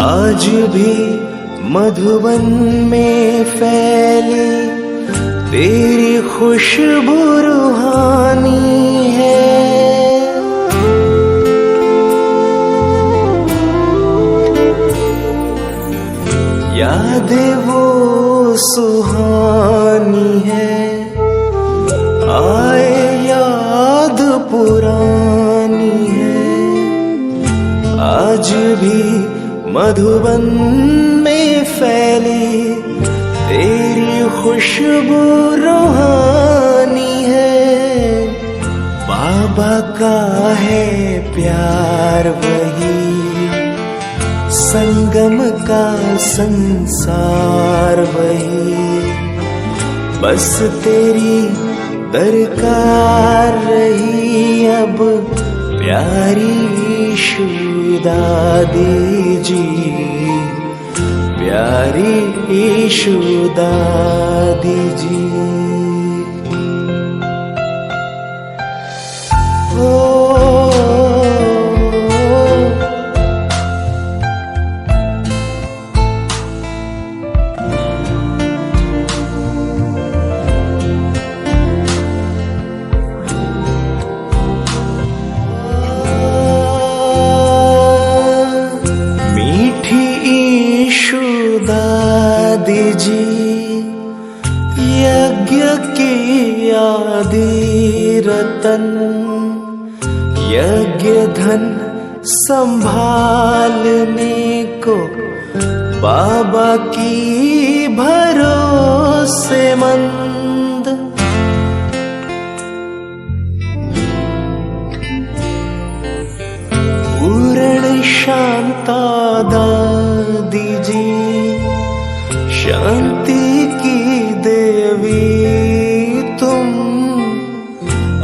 आज भी मधुबन में फैली तेरी खुशबू रूहानी है। यादें वो सुहानी है, आए याद पुरानी है। आज भी मधुबन में फैली तेरी खुशबू रूहानी है। बाबा का है प्यार वही, संगम का संसार वही। बस तेरी दरकार रही अब प्यारी ईशु दादी जी, प्यारी ईशु दादी जी। दादी जी यज्ञ की आदि रतन, यज्ञ धन संभालने को बाबा की भरोसेमंद। पूर्ण शांता दादी जी, शांति की देवी तुम।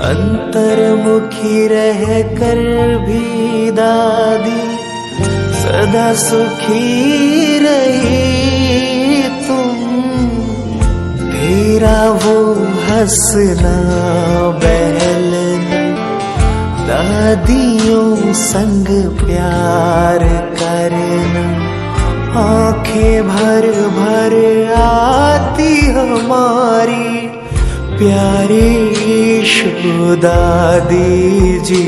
अंतर्मुखी रह कर भी दादी सदा सुखी रही तुम। तेरा वो हंसना बहलना, दादियों संग प्यार करना। आंखें भर भर आती हमारी प्यारी ईशु दादी जी,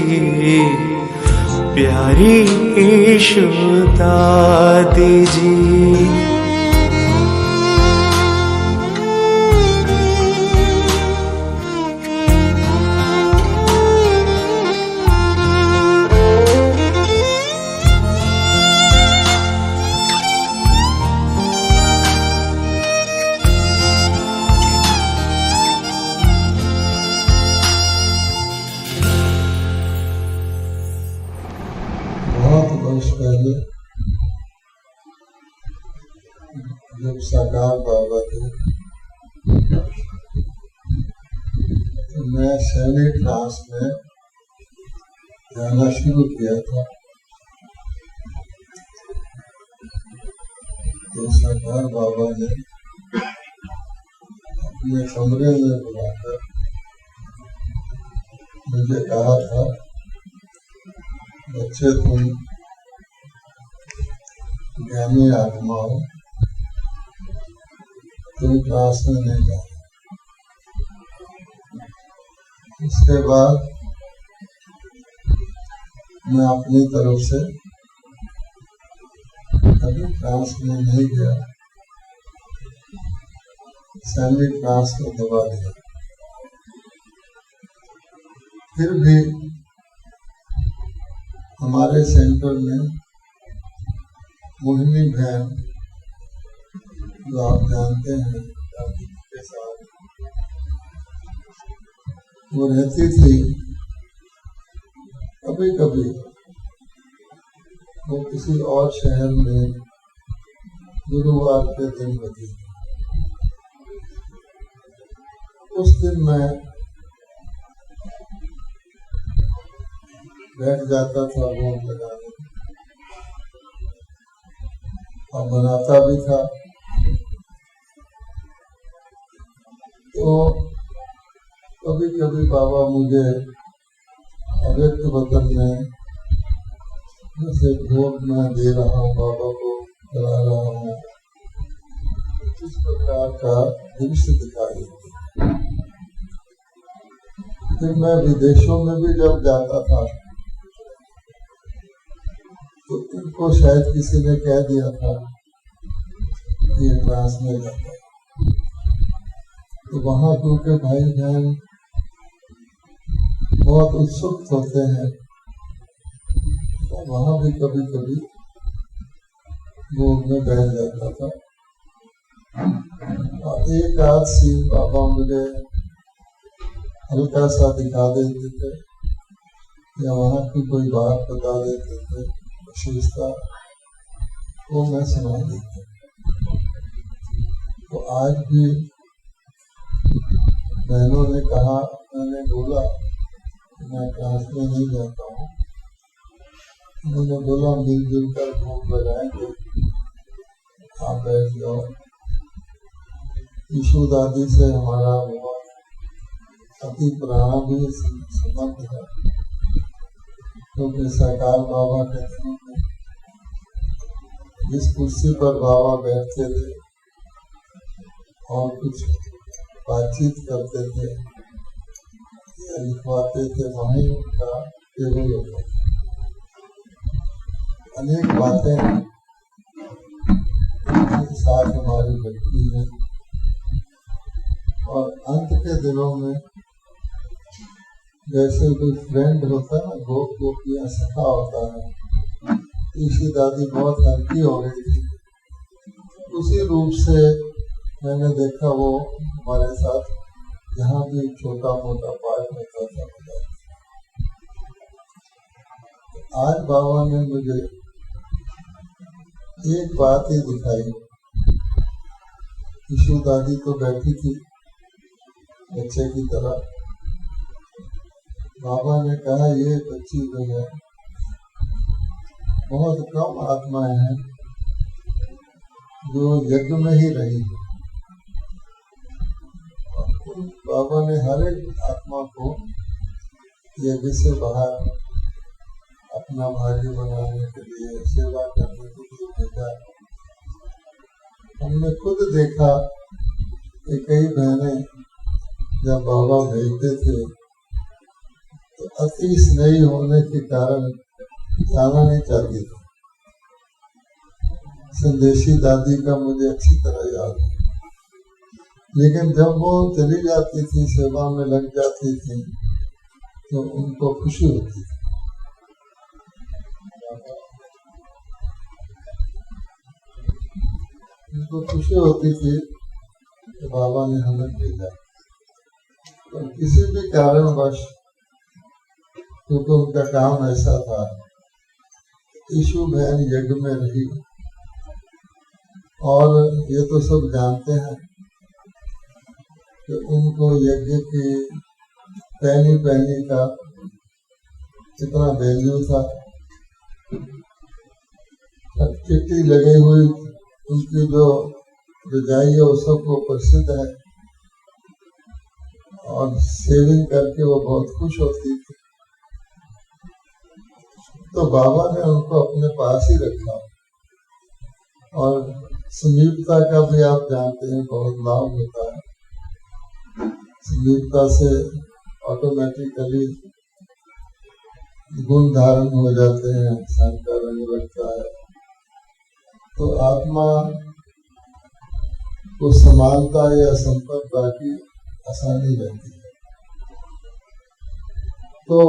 प्यारी ईशु दादी जी। पहले जब साकार बाबा थे तो मैं सैनिक क्लास में जाना शुरू किया था। तो साकार बाबा ने अपने कमरे में बुलाकर मुझे कहा था, बच्चे तुम ज्ञानी आत्मा हो, तुम क्लास में नहीं जाओ। उसके बाद मैं अपनी तरफ से कभी क्लास में नहीं गया, सैनिक क्लास को दबा दिया। फिर भी हमारे सेंटर में मोहिनी बहन, जो आप जानते हैं दादी के साथ, वो रहती थी। कभी कभी वो किसी और शहर में गुरुवार के दिन होती थी। उस दिन मैं बैठ जाता था भोग लगाने और बनाता भी था। तो कभी कभी बाबा मुझे अव्यक्त वतन में जैसे भोग मैं दे रहा हूँ बाबा को, करा रहा हूँ, इस प्रकार का दृश्य दिखाई देता। फिर मैं विदेशों में भी जब जाता था तो इनको शायद किसी ने कह दिया था कि ट्रांस में जाता है, तो वहाँ क्योंकि भाई बहन बहुत उत्सुक होते हैं, तो वहाँ भी कभी कभी भोग में बैठ जाता था। और एक आध सीन बाबा मुझे हल्का सा दिखा देते थे या वहाँ की कोई बात बता देते थे विशेषता, वो मैं सुना देता। तो आज भी बहनों ने कहा, मैंने बोला मैं क्लास में नहीं जाता हूँ, उन्होंने बोला मिलजुल कर भोग लगाएंगे, आप बैठ जाओ। ईशु दादी से हमारा हुआ अति पुराना भी संबंध है, क्योंकि सरकार बाबा के दिनों में जिस कुर्सी पर बाबा बैठते थे और कुछ बातचीत करते थे या लिखवाते थे, वहीं उनका टेबल होता था। अनेक बातें साथ हमारी बैठी हैं और अंत के दिनों में जैसे कोई फ्रेंड होता है ना, गोप गोपियां सखा होता है, ईशी दादी बहुत हल्की हो गई थी। उसी रूप से मैंने देखा वो हमारे साथ जहाँ भी छोटा मोटा पाठ होता था। आज बाबा ने मुझे एक बात ही दिखाई। ईशु दादी तो बैठी थी बच्चे की तरह, बाबा ने कहा ये बच्ची जो है बहुत कम आत्माएं हैं जो यज्ञ में ही रही। बाबा ने हर एक आत्मा को यज्ञ से बाहर अपना भाग्य बनाने के लिए, सेवा करने के लिए भेजा। हमने खुद देखा कि कई बहनें जब बाबा भेजते थे तो अति स्नेही होने के कारण जाना नहीं चाहती थी। संदेशी दादी का मुझे अच्छी तरह याद है, लेकिन जब वो चली जाती थी, सेवा में लग जाती थी, तो उनको खुशी होती थी। उनको खुशी होती थी कि बाबा ने हमें भेजा। तो किसी भी कारणवश, क्योंकि उनका काम ऐसा था, ईशु बहन यज्ञ में रही। और ये तो सब जानते हैं कि उनको यज्ञ की पैनी पैनी का कितना वैल्यू था। चिट्ठी लगी हुई उनकी जो रजाई है वो सबको प्रसिद्ध है, और सेविंग करके वो बहुत खुश होती थी। तो बाबा ने उनको अपने पास ही रखा। और समीपता का भी आप जानते हैं बहुत लाभ होता है। समीपता से ऑटोमेटिकली गुण धारण हो जाते हैं, इंसान का रंग लगता है, तो आत्मा को समानता या संपर्कता की आसानी रहती है। तो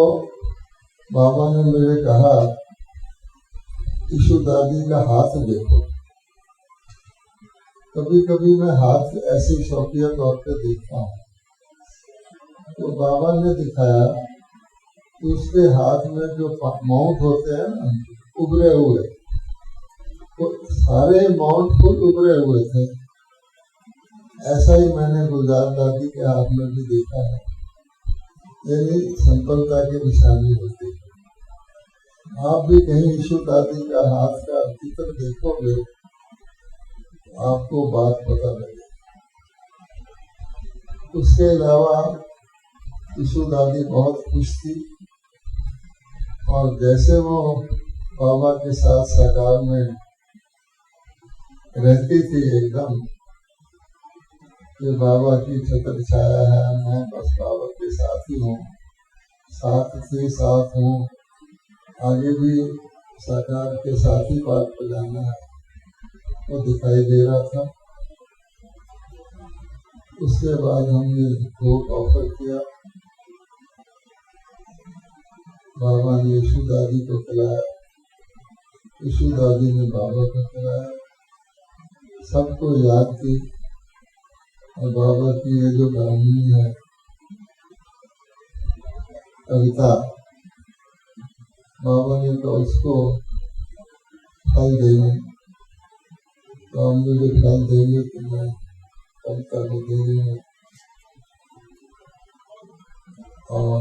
बाबा ने मुझे कहा, ईशु दादी का हाथ देखो। कभी कभी मैं हाथ ऐसे शौकिया तौर पे देखता हूँ, तो बाबा ने दिखाया कि उसके हाथ में जो माउंट होते हैं ना, उभरे हुए, तो सारे माउंट खुद उभरे हुए थे। ऐसा ही मैंने गुलजार दादी के हाथ में भी देखा है, यानी संपन्नता की निशानी होती है। आप भी कहीं ईशु दादी का हाथ का चित्र देखोगे, आपको बात पता लगे। उसके अलावा ईशु दादी बहुत खुश थी, और जैसे वो बाबा के साथ साकार में रहती थी एकदम कि बाबा की छत्र छाया है, मैं बस बाबा के साथ ही हूँ, साथ थी साथ हूँ, आगे भी सरकार के साथ ही पाठ को जाना है, वो दिखाई दे रहा था। उसके बाद हमने भोग ऑफर किया, बाबा ने यीशु दादी को खिलाया, यीशु दादी ने बाबा को खिलाया, सबको याद की। और बाबा की ये जो गानी है कविता, बाबा ने तो उसको फल देंगे, तो हम मुझे फल देंगे कि मैं कविता को दे देंगे। और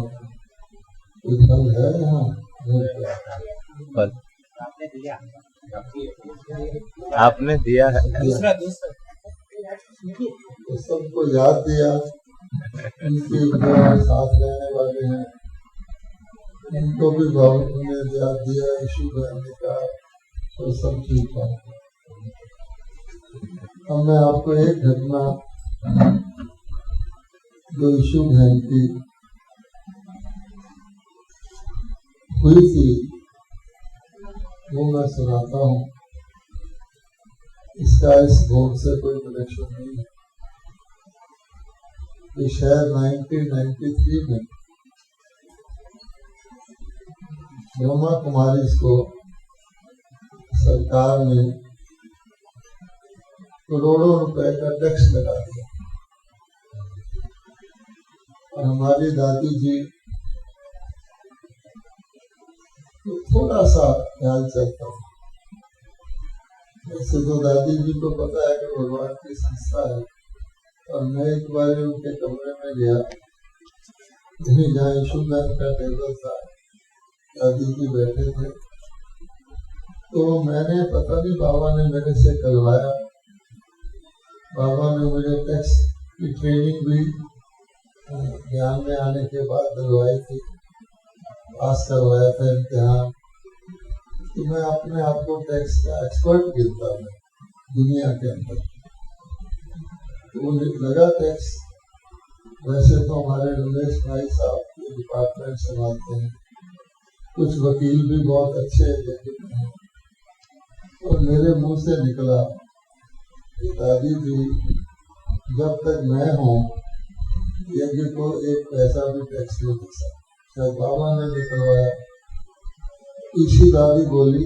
कोई फल है यहाँ फल आपने दिया है। तो सबको याद दिया, उनके साथ रहने वाले हैं उनको भी बाबू ने याद दिया, यीशु बहन ने कहा, तो सब ठीक है। अब मैं आपको एक घटना जो यीशु बहन की हुई थी वो मैं सुनाता हूँ। इसका इस भोग से कोई कनेक्शन नहीं है। ये शायद 1993 में ब्रह्मा कुमारी को सरकार ने करोड़ों रुपए का टैक्स लगा दिया और हमारी दादी जी तो थोड़ा सा ख्याल चलता था। वैसे तो दादी जी को पता है कि भगवान की संस्था है, और मैं एक बार उनके कमरे में गया, जहाँ यीशु बहन का टेबल था, दादी जी बैठे थे, तो मैंने पता नहीं बाबा ने मेरे से करवाया, बाबा ने मुझे टैक्स की ट्रेनिंग भी ज्ञान में आने के बाद दिलवाई थी, पास करवाया था इम्तिहान, तो मैं अपने आप को टैक्स का एक्सपर्ट गिनता हूँ दुनिया के अंदर। तो मुझे लगा टैक्स, वैसे तो हमारे रमेश भाई साहब ये डिपार्टमेंट संभालते हैं, कुछ वकील भी बहुत अच्छे लेकिन हैं, और मेरे मुंह से निकला कि दादी जी जब तक मैं हूँ यज्ञ को एक पैसा भी टैक्स नहीं दे सकता। जब बाबा ने निकलवाया, इसी दादी बोली,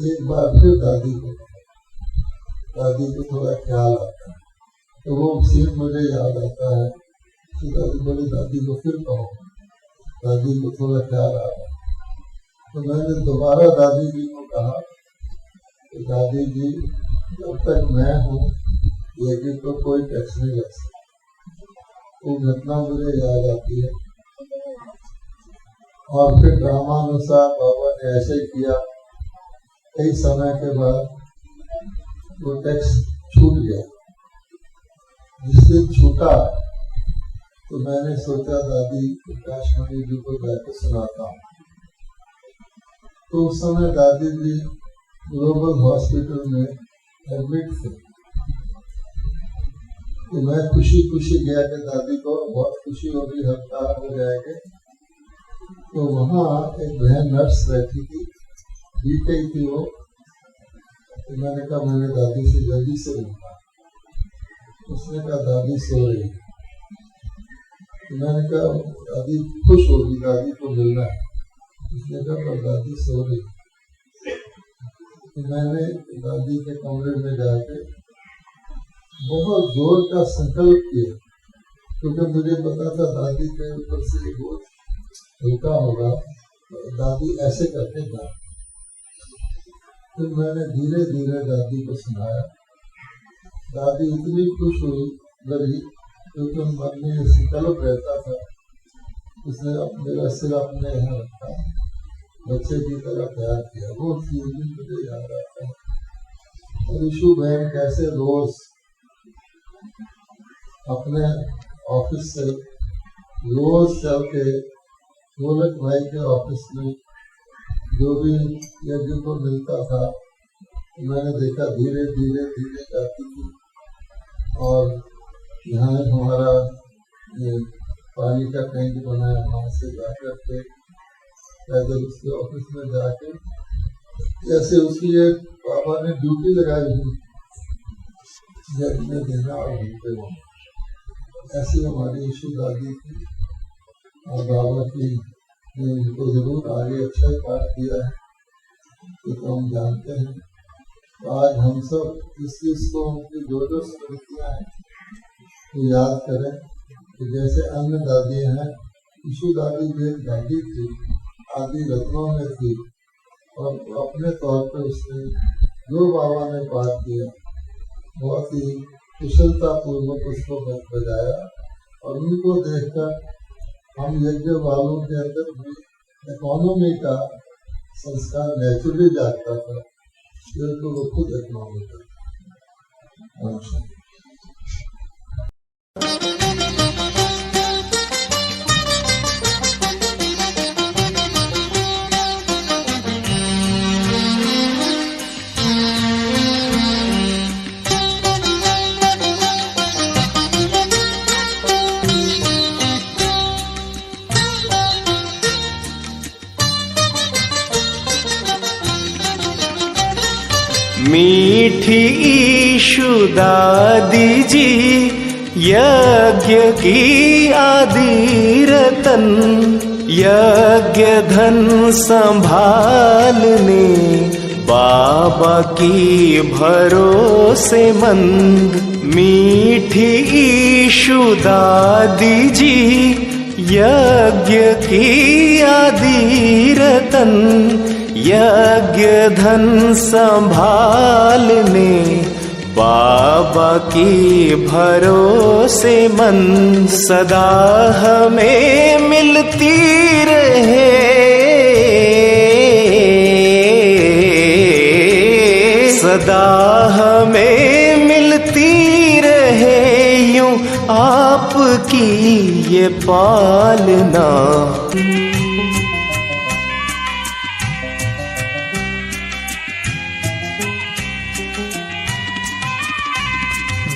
एक बार फिर दादी को थोड़ा ख्याल आता है, तो वो सीन मुझे याद आता है कि दादी बोली, दादी को फिर कहो, दादी को थोड़ा ख्याल आ रहा। तो मैंने दोबारा दादी जी को कहा कि दादी जी जब तक मैं हूँ यज्ञ को कोई टैक्स नहीं लग सकता। वो घटना मुझे याद आती है। और फिर ड्रामानुसार बाबा ने ऐसे ही किया, कई समय के बाद वो टैक्स छूट गया। जिस दिन छूटा तो मैंने सोचा दादी काशमणी जी को जाकर सुनाता हूँ। तो उस समय दादी जी ग्लोबल हॉस्पिटल में एडमिट थे, तो मैं खुशी खुशी गया कि दादी को बहुत खुशी होगी, हफ्ता हो जाएंगे। तो वहाँ एक बहन नर्स बैठी थी, दी गई थी वो, तो मैंने कहा मैंने दादी से जल्दी से मिलना। उसने कहा दादी सो रही। तो मैंने कहा दादी खुश होगी, दादी को मिलना है। उसने कहा पर दादी सो रही। तो मैंने दादी के कमरे में जाके बहुत जोर का संकल्प किया, क्योंकि मुझे पता था दादी के ऊपर से बोझ हल्का होगा, दादी ऐसे करके जा। फिर मैंने धीरे धीरे दादी को सुनाया। दादी इतनी खुश हुई गरी, क्योंकि मन में ये संकल्प रहता था। उसने मेरा सिर अपने यहाँ रखा, बच्चे की तरह प्यार किया। वो चीज भी मुझे याद आता है। और यीशु बहन कैसे रोज अपने ऑफिस से रोज चल के गोलक भाई के ऑफिस में जो भी यज्ञ को मिलता था मैंने देखा धीरे धीरे धीरे जाती थी और यहाँ हमारा पानी का टैंक बनाया, वहाँ से जाकर के पैदल उसके ऑफिस में जाके जैसे उसकी एक बाबा ने ड्यूटी लगाई हुई जज में देना और घूमते हो, ऐसी हमारी इशू दादी थी। और बाबा की उनको जरूर आगे अच्छा ही पाठ किया है तो हम जानते हैं। तो आज हम सब इस चीज को उनकी जो स्मृतियाँ हैं तो याद करें कि जैसे अन्य दादी हैं, ईशु दादी भी एक दादी थी, आदि रत्नों में थी और अपने तौर पर उसने जो बाबा ने पाठ किया बहुत ही कुशलता पूर्वक उसको बजाया और उनको देखकर हम यज्ञ वालों के अंदर भी इकोनॉमी का संस्कार नेचुरली जागता था, तो वो खुद इकोनॉमी का। मीठी ईशु दादी जी यज्ञ की आदि रतन, यज्ञ धन संभालने बाबा की भरोसेमंद। मीठी ईशु दादी जी यज्ञ की आदि रतन, यज्ञ धन संभालने बाबा की भरोसेमंद। सदा हमें मिलती रहे, सदा हमें मिलती रहे यूं आपकी ये पालना।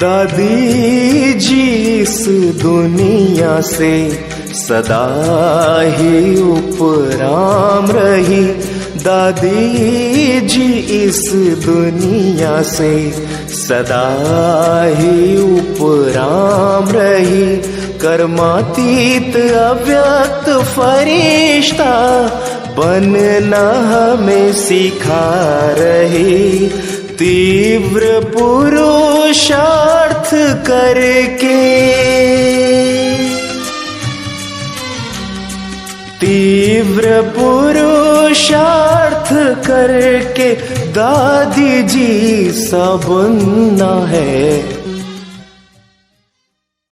दादी जी इस दुनिया से सदा ही उपराम रही, दादी जी इस दुनिया से सदा ही उपराम रही। कर्मातीत अव्यक्त फरिश्ता बनना हमें सिखा रही, तीव्र पुरुषार्थ करके, तीव्र पुरुषार्थ करके दादी जी सा बनना है।